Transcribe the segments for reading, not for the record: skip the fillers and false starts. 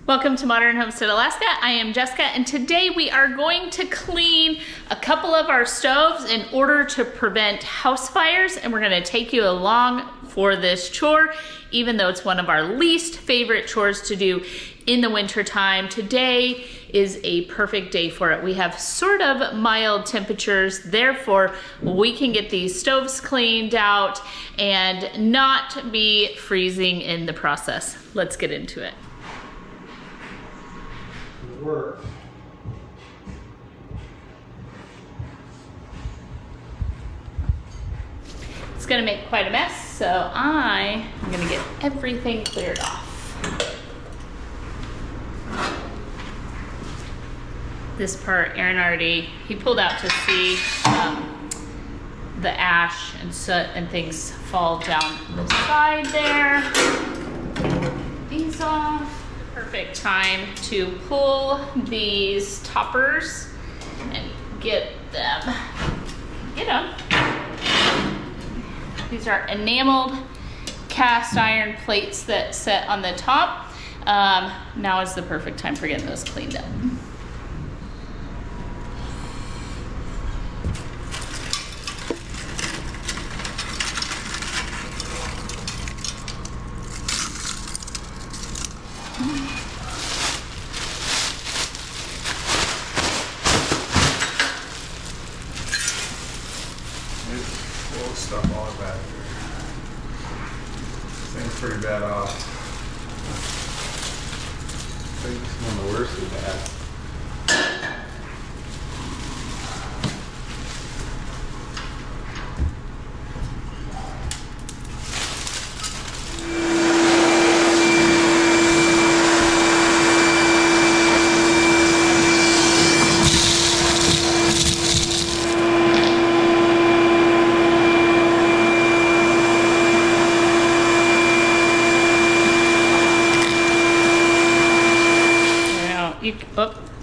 Welcome to Modern Homestead, Alaska. I am Jessica, and today we are going to clean a couple of our stoves in order to prevent house fires, and we're going to take you along for this chore, even though it's one of our least favorite chores to do in the winter time. Today is a perfect day for it. We have sort of mild temperatures, therefore we can get these stoves cleaned out and not be freezing in the process. Let's get into it. Work. It's gonna make quite a mess, so I am gonna get everything cleared off. This part, Aaron already, he pulled out to see the ash and soot and things fall down the side there. These off. Perfect time to pull these toppers and get them. These are enameled cast iron plates that sit on the top. Now is the perfect time for getting those cleaned up. Stuff all back here. Thing's pretty bad off. I think this is one of the worst we've had.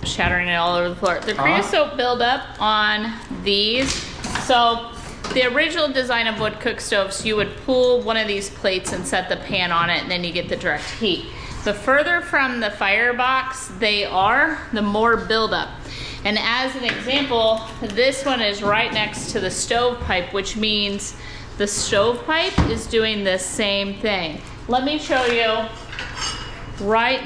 Shattering it all over the floor. The creosote buildup on these. So the original design of wood cook stoves, you would pull one of these plates and set the pan on it, and then you get the direct heat. The further from the firebox they are, the more buildup. And as an example, this one is right next to the stovepipe, which means the stovepipe is doing the same thing. Let me show you. Right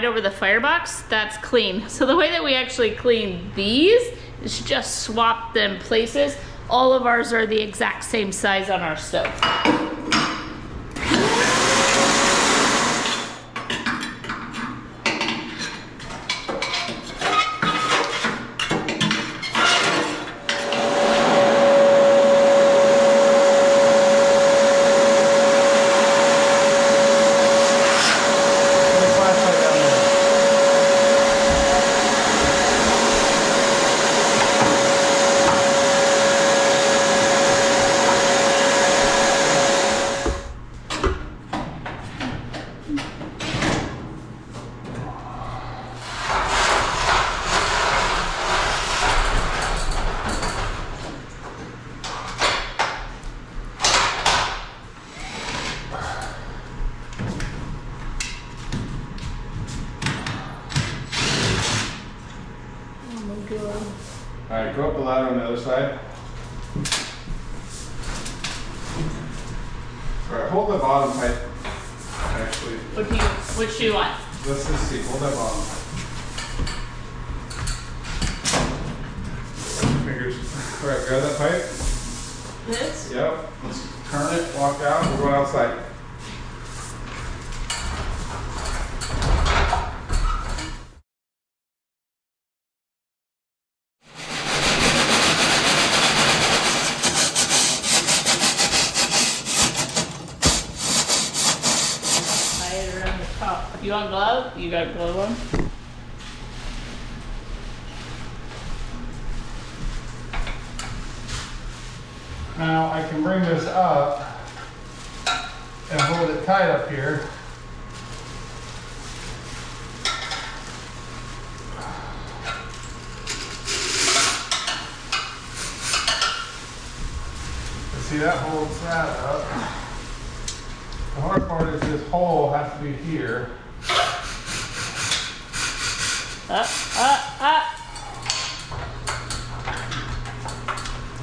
over the firebox, that's clean. So the way that we actually clean these is just swap them places. All of ours are the exact same size on our stove. Alright, go up the ladder on the other side. Alright, hold the bottom pipe, actually. Which do you want? Let's just see, hold that bottom pipe. Fingers. Alright, grab that pipe. This? Yep. Let's turn it, walk out, we're going outside. You want glove? You got glove on? Now I can bring this up and hold it tight up here. See, that holds that up. The hard part is this hole has to be here. Up, up, up.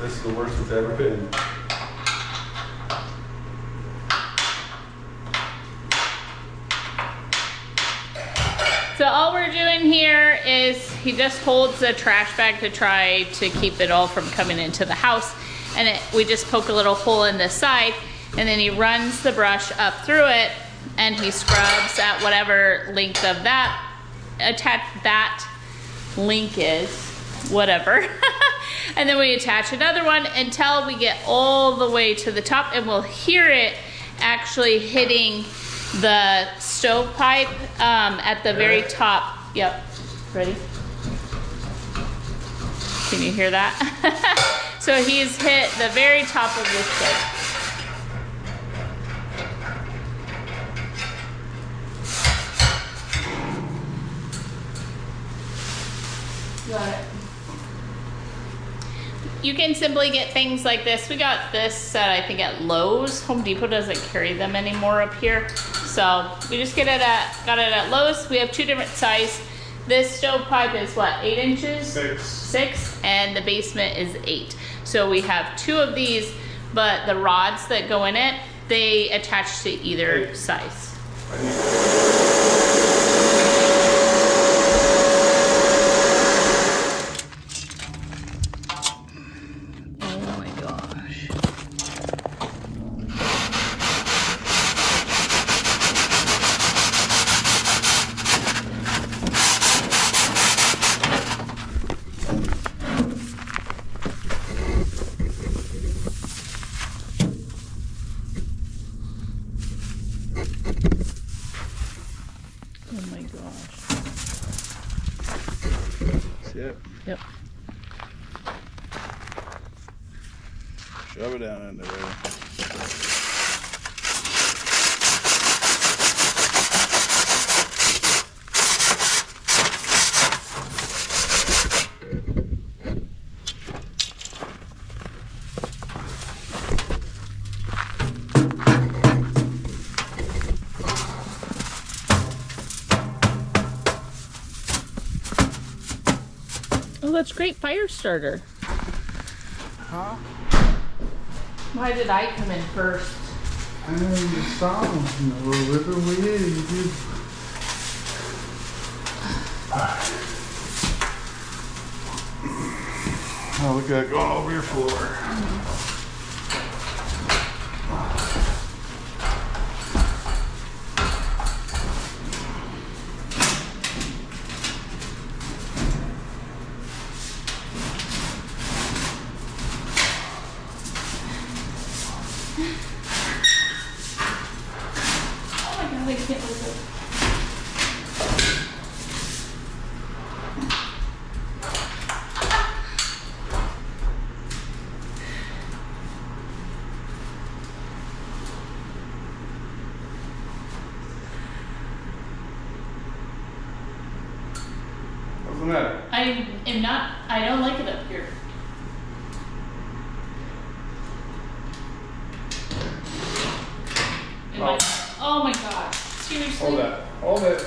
This is the worst it's ever been. So all we're doing here is he just holds the trash bag to try to keep it all from coming into the house. And we just poke a little hole in the side, and then he runs the brush up through it, and he scrubs at whatever length of that link is, whatever. And then we attach another one until we get all the way to the top, and we'll hear it actually hitting the stovepipe at the very top. Yep, ready? Can you hear that? So he's hit the very top of the stove. Got it. You can simply get things like this. We got this set, I think, at Lowe's. Home Depot doesn't carry them anymore up here. So we just got it at Lowe's. We have two different sizes. This stovepipe is what, 8 inches? 6, and the basement is 8. So we have 2 of these, but the rods that go in it, they attach to either size. Yep. Shove it down in there. Oh, that's great fire starter. Huh? Why did I come in first? I know you saw them, you know, whipping with you, you do. Oh, look at that going over your floor. I don't like it up here. Oh my god, seriously? Hold that, hold it.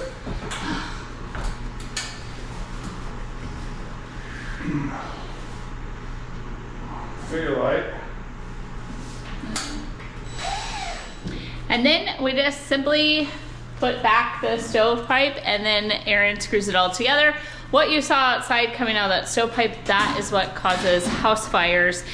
Figure light. And then we just simply put back the stovepipe, and then Aaron screws it all together. What you saw outside coming out of that stovepipe, that is what causes house fires.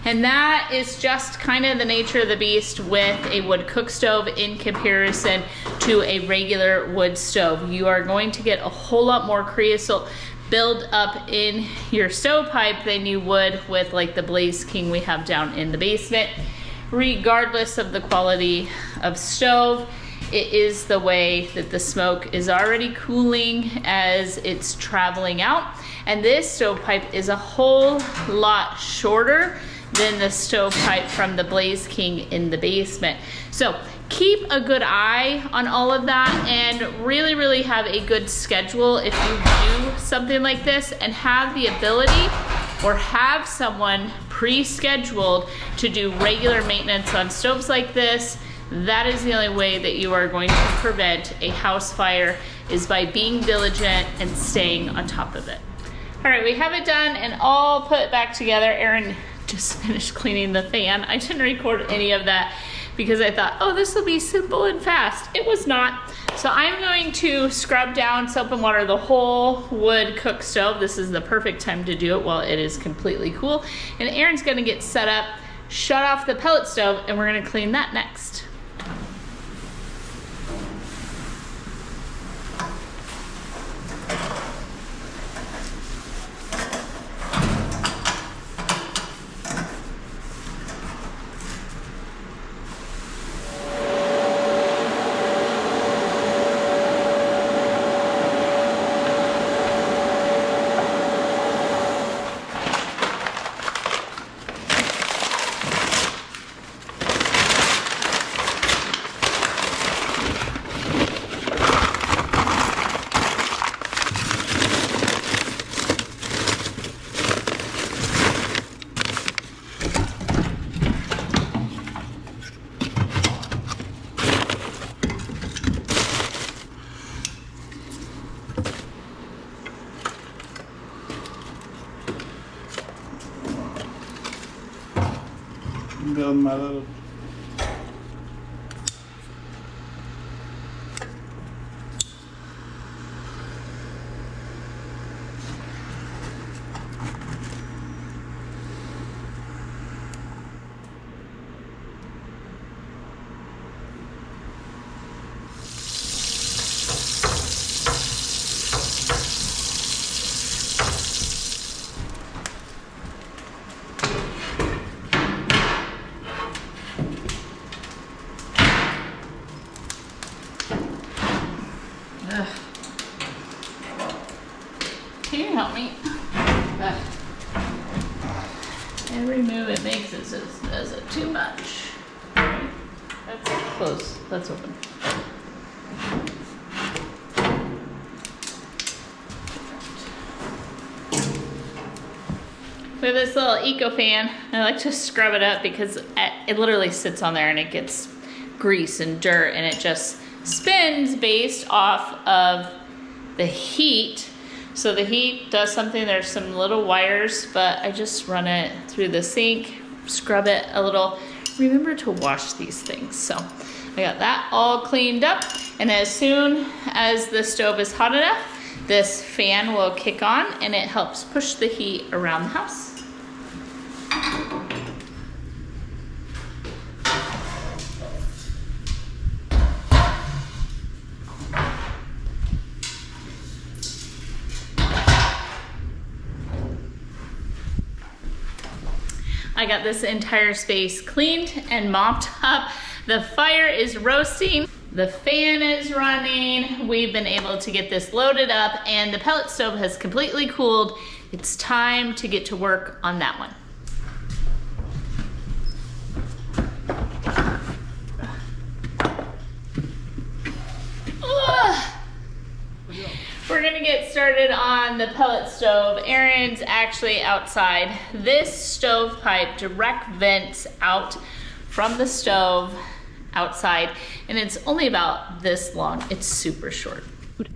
And that is just kind of the nature of the beast with a wood cook stove in comparison to a regular wood stove. You are going to get a whole lot more creosote build up in your stovepipe than you would with like the Blaze King we have down in the basement. Regardless of the quality of stove, it is the way that the smoke is already cooling as it's traveling out. And this stovepipe is a whole lot shorter than the stovepipe from the Blaze King in the basement. So keep a good eye on all of that, and really have a good schedule if you do something like this, and have the ability or have someone pre-scheduled to do regular maintenance on stoves like this. That is the only way that you are going to prevent a house fire, is by being diligent and staying on top of it. All right, we have it done and all put back together. Erin just finished cleaning the fan. I didn't record any of that because I thought, oh, this will be simple and fast. It was not. So I'm going to scrub down, soap and water the whole wood cook stove. This is the perfect time to do it while it is completely cool. And Erin's gonna get set up, shut off the pellet stove, and we're gonna clean that next. Build my little. Can you help me? Back. Every move it makes it does it too much. Right. That's close. That's open. We have this little eco fan. I like to scrub it up because it literally sits on there and it gets grease and dirt, and it just spins based off of the heat. So the heat does something. There's some little wires, but I just run it through the sink, scrub it a little. Remember to wash these things. So I got that all cleaned up, and as soon as the stove is hot enough, this fan will kick on and it helps push the heat around the house. I got this entire space cleaned and mopped up. The fire is roasting. The fan is running. We've been able to get this loaded up, and the pellet stove has completely cooled. It's time to get to work on that one. We're gonna get started on the pellet stove. Erin's actually outside. This stovepipe direct vents out from the stove outside, and it's only about this long. It's super short.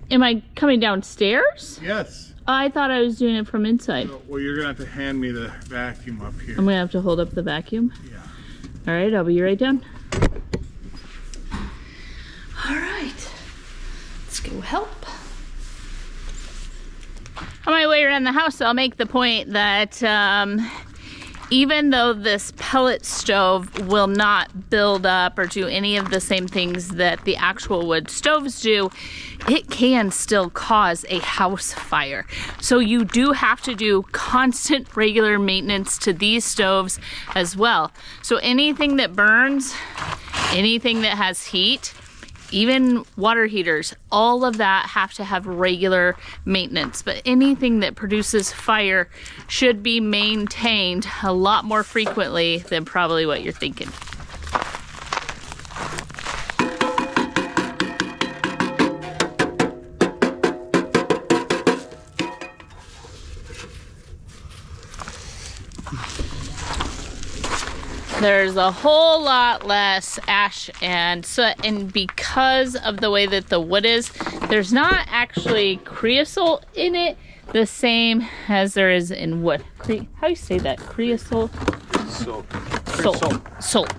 Am I coming downstairs? Yes. I thought I was doing it from inside. Well, you're gonna have to hand me the vacuum up here. I'm gonna have to hold up the vacuum. Yeah. All right, I'll be right down. All right, let's go help. On my way around the house, I'll make the point that even though this pellet stove will not build up or do any of the same things that the actual wood stoves do, it can still cause a house fire. So you do have to do constant regular maintenance to these stoves as well. So anything that burns, anything that has heat, even water heaters, all of that have to have regular maintenance. But anything that produces fire should be maintained a lot more frequently than probably what you're thinking. there's a whole lot less ash and soot, and because of the way that the wood is, there's not actually creosote in it the same as there is in wood. How do you say that? Creosote? Salt.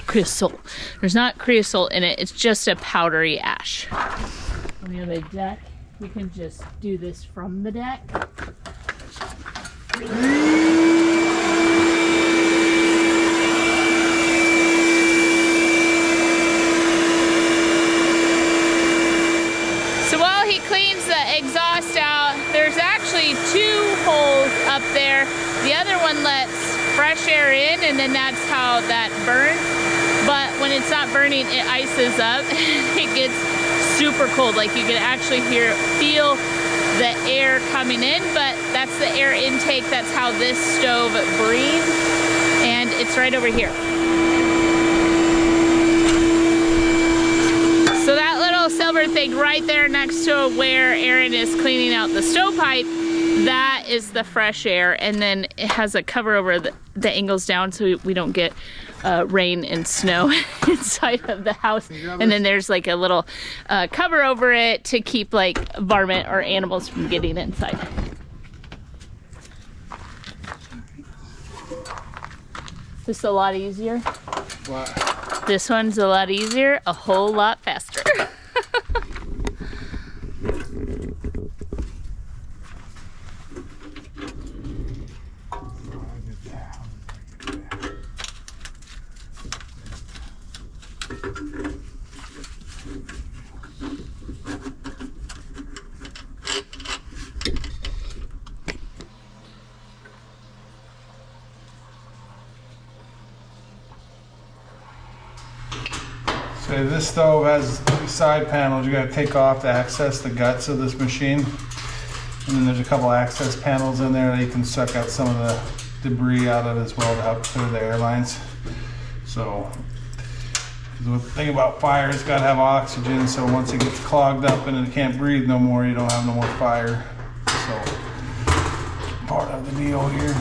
Creosote. There's not creosote in it, it's just a powdery ash. On the other deck, we can just do this from the deck. So while he cleans the exhaust out, there's actually 2 holes up there. The other one lets fresh air in, and then that's how that burns. But when it's not burning, it ices up. It gets super cold. Like you can actually feel the air coming in, but that's the air intake. That's how this stove breathes. And it's right over here. So that little silver thing right there next to where Aaron is cleaning out the stovepipe, that is the fresh air. And then it has a cover over the angles down so we don't get rain and snow inside of the house. And then there's like a little cover over it to keep like varmint or animals from getting inside. This a lot easier. What? This one's a lot easier, a whole lot faster. So this stove has 3 side panels you gotta take off to access the guts of this machine. And then there's a couple access panels in there that you can suck out some of the debris out of as well to help clear the air lines. So the thing about fire, it's gotta have oxygen, so once it gets clogged up and it can't breathe no more, you don't have no more fire. So part of the deal here.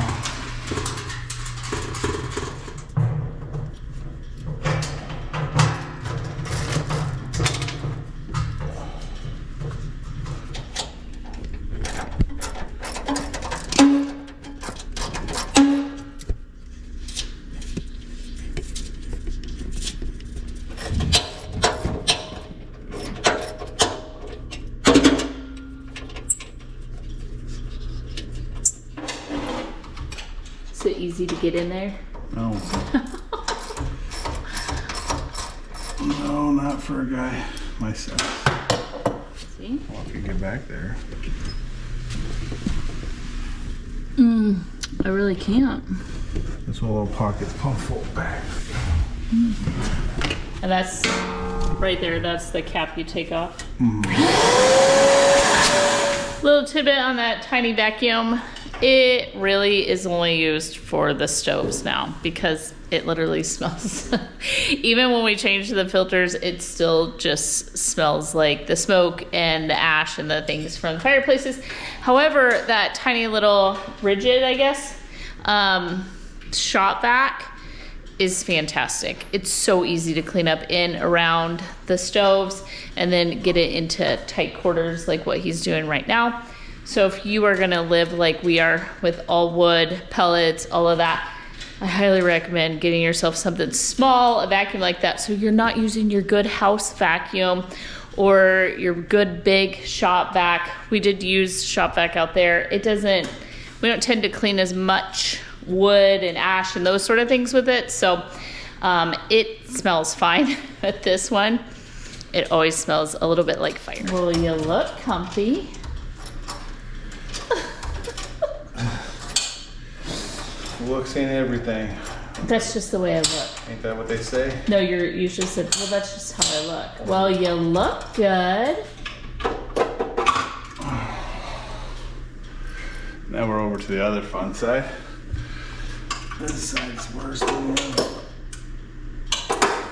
Is it easy to get in there? No. No, not for a guy myself. See? Well, if you get back there. I really can't. This little pocket's pumped full back. And that's right there, that's the cap you take off. Little tidbit on that tiny vacuum. It really is only used for the stoves now because it literally smells. Even when we change the filters, it still just smells like the smoke and the ash and the things from the fireplaces. However, that tiny little rigid, I guess, shop vac is fantastic. It's so easy to clean up in around the stoves and then get it into tight quarters like what he's doing right now. So if you are gonna live like we are with all wood, pellets, all of that, I highly recommend getting yourself something small, a vacuum like that, so you're not using your good house vacuum or your good big shop vac. We did use shop vac out there. We don't tend to clean as much wood and ash and those sort of things with it, so it smells fine. But this one, it always smells a little bit like fire. Well, you look comfy. Looks ain't everything. That's just the way I look. Ain't that what they say? No, you just said, well, that's just how I look. Well, you look good. Now we're over to the other fun side. This side's worse than the other.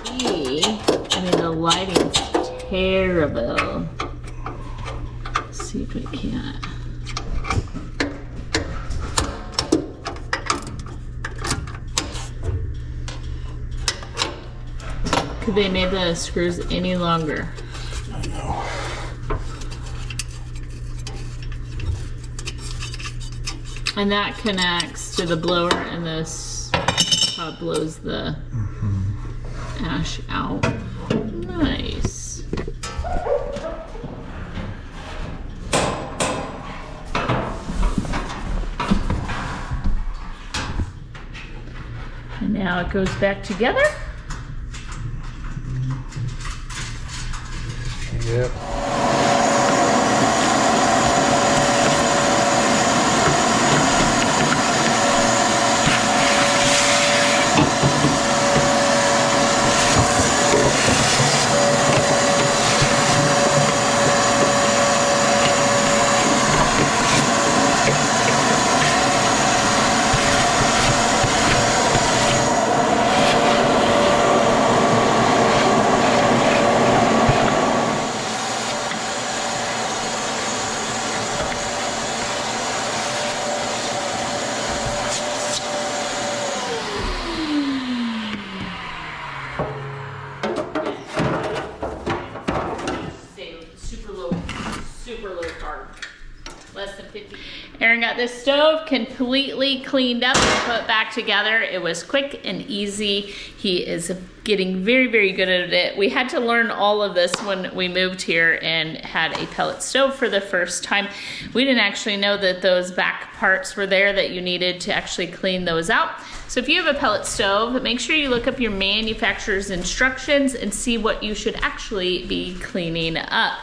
I mean, the lighting's terrible. Let's see if we can't. Could they make the screws any longer? I know. And that connects to the blower, and this blows the ash out. Nice. And now it goes back together. Yep. Aaron got this stove completely cleaned up and put back together. It was quick and easy. He is getting very, very good at it. We had to learn all of this when we moved here and had a pellet stove for the first time. We didn't actually know that those back parts were there that you needed to actually clean those out. So if you have a pellet stove, make sure you look up your manufacturer's instructions and see what you should actually be cleaning up.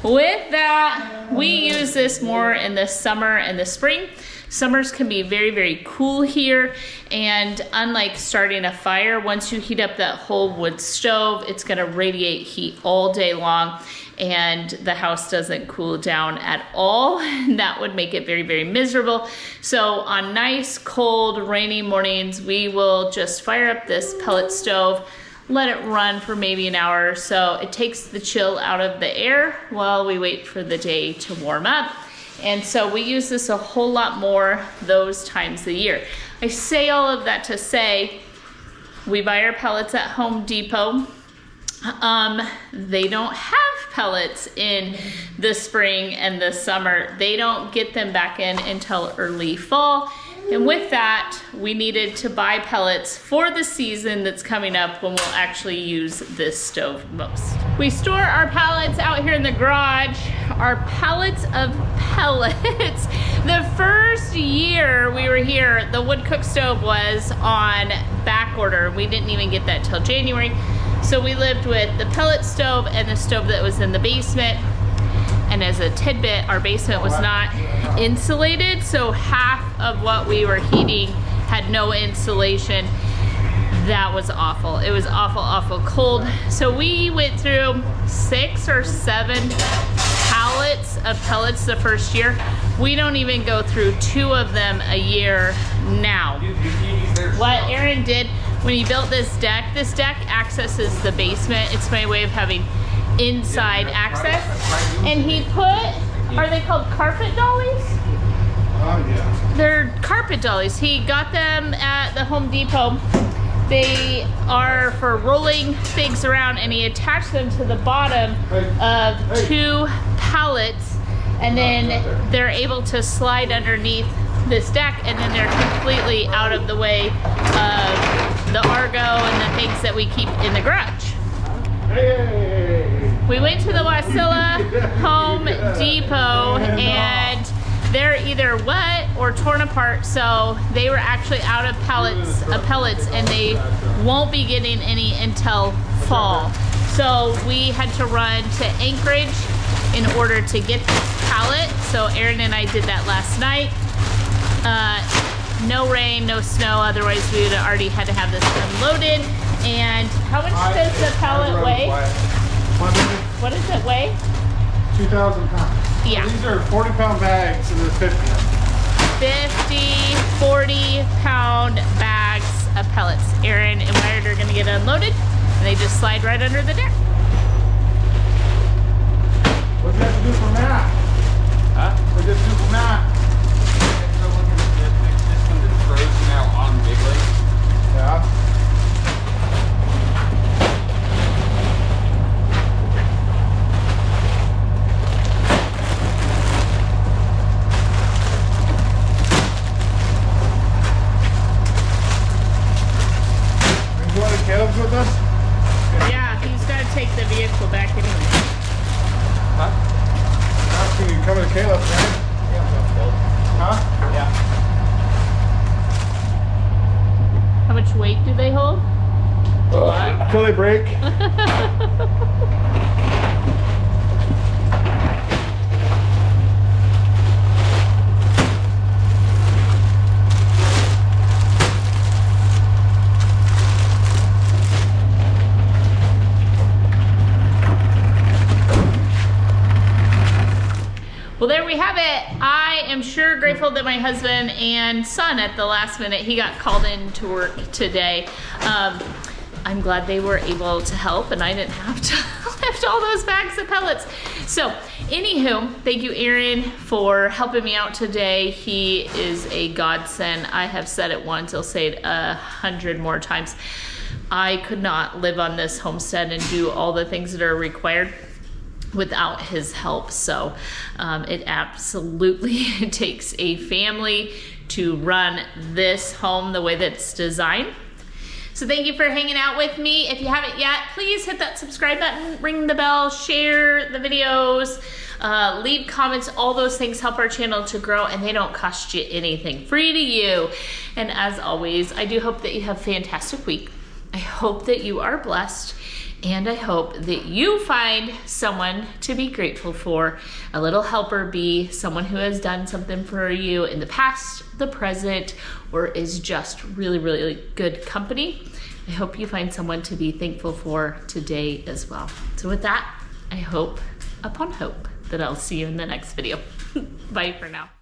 With that, we use this more in the summer and the spring. Summers can be very, very cool here, and unlike starting a fire, once you heat up that whole wood stove, it's gonna radiate heat all day long, and the house doesn't cool down at all. That would make it very, very miserable. So on nice, cold, rainy mornings, we will just fire up this pellet stove, let it run for maybe an hour or so. It takes the chill out of the air while we wait for the day to warm up. And so we use this a whole lot more those times of the year. I say all of that to say, we buy our pellets at Home Depot. They don't have pellets in the spring and the summer. They don't get them back in until early fall. And with that, we needed to buy pellets for the season that's coming up when we'll actually use this stove most. We store our pallets out here in the garage, our pallets of pellets. The first year we were here, the wood cook stove was on back order. We didn't even get that till January. So we lived with the pellet stove and the stove that was in the basement. And as a tidbit, our basement was not insulated, so half of what we were heating had no insulation. That was awful. It was awful, awful cold. So we went through 6 or 7 pallets of pellets the first year. We don't even go through 2 of them a year now. What Aaron did when he built this deck accesses the basement. It's my way of having inside access, and he put, are they called carpet dollies? Oh yeah. They're carpet dollies. He got them at the Home Depot. They are for rolling things around, and he attached them to the bottom of 2 pallets, and then they're able to slide underneath this deck, and then they're completely out of the way of the Argo and the things that we keep in the garage. We went to the Wasilla Home Depot, and they're either wet or torn apart, so they were actually out of pellets, and they won't be getting any until fall. So we had to run to Anchorage in order to get this pallet. So Aaron and I did that last night. No rain, no snow, otherwise we would have already had to have this unloaded. And how much does the pallet weigh? What does it weigh? 2,000 pounds. Yeah. These are 40-pound bags, and there's 50. 40-pound bags of pellets. Aaron and Wyatt are gonna get unloaded, and they just slide right under the deck. What's that to do for Matt? Huh? What's that to do for Matt? This one that's frozen now on Big Lake. Yeah. Caleb, right? Huh? Yeah. How much weight do they hold? Until they break. Well, there we have it. I am sure grateful that my husband and son at the last minute, he got called in to work today. I'm glad they were able to help and I didn't have to lift all those bags of pellets. So, anywho, thank you, Aaron, for helping me out today. He is a godsend. I have said it once, I'll say it 100 more times. I could not live on this homestead and do all the things that are required without his help. So it absolutely takes a family to run this home the way that it's designed. So thank you for hanging out with me. If you haven't yet, please hit that subscribe button, ring the bell, share the videos, leave comments. All those things help our channel to grow and they don't cost you anything. Free to you. And as always, I do hope that you have a fantastic week. I hope that you are blessed. And I hope that you find someone to be grateful for, a little helper bee, someone who has done something for you in the past, the present, or is just really, really good company. I hope you find someone to be thankful for today as well. So with that, I hope upon hope that I'll see you in the next video. Bye for now.